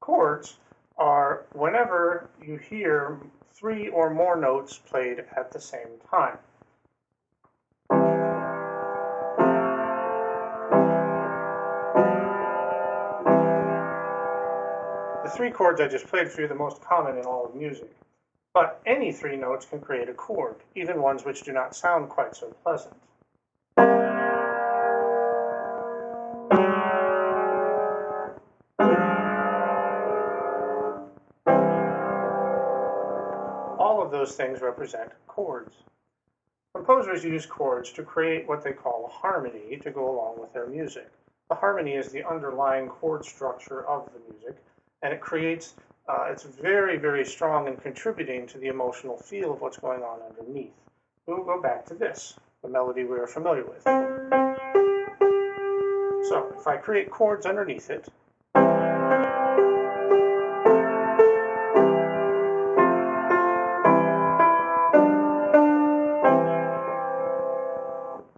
Chords are whenever you hear 3 or more notes played at the same time. The 3 chords I just played for you are the most common in all of music, but any 3 notes can create a chord, even ones which do not sound quite so pleasant. All of those things represent chords. Composers use chords to create what they call a harmony to go along with their music. The harmony is the underlying chord structure of the music, and it creates, it's very, very strong in contributing to the emotional feel of what's going on underneath. We'll go back to this, the melody we're familiar with. So if I create chords underneath it,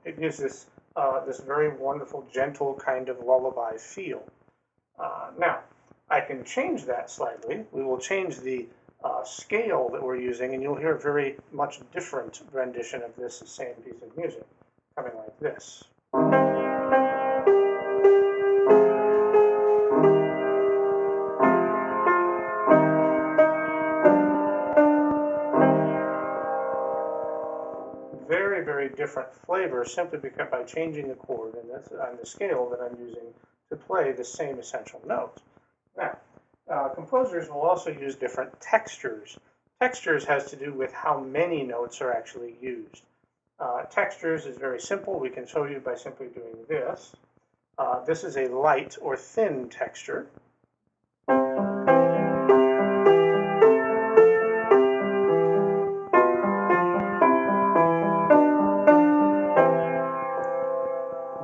it gives this, this very wonderful, gentle kind of lullaby feel. Now, I can change that slightly. We will change the scale that we're using, and you'll hear a very much different rendition of this same piece of music, coming like this. Very, very different flavor simply because by changing the chord and the scale that I'm using to play the same essential note. Now, composers will also use different textures. Textures has to do with how many notes are actually used. Textures is very simple. We can show you by simply doing this. This is a light or thin texture.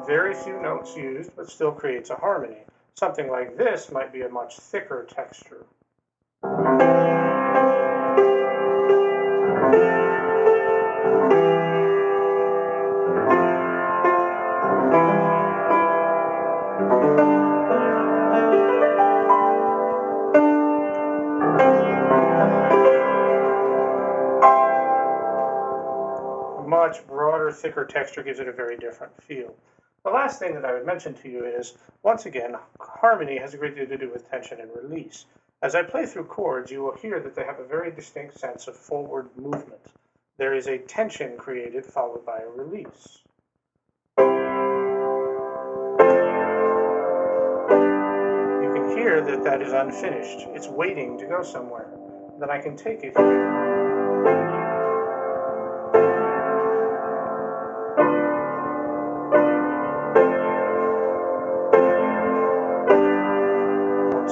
Very few notes used, but still creates a harmony. Something like this might be a much thicker texture. A much broader, thicker texture gives it a very different feel. The last thing that I would mention to you is, once again, harmony has a great deal to do with tension and release. As I play through chords, you will hear that they have a very distinct sense of forward movement. There is a tension created followed by a release. You can hear that that is unfinished. It's waiting to go somewhere. Then I can take it here.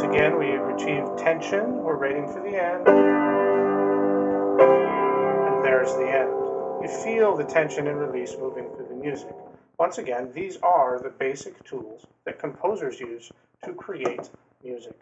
Again, we have achieved tension. We're waiting for the end. And there's the end. You feel the tension and release moving through the music. Once again, these are the basic tools that composers use to create music.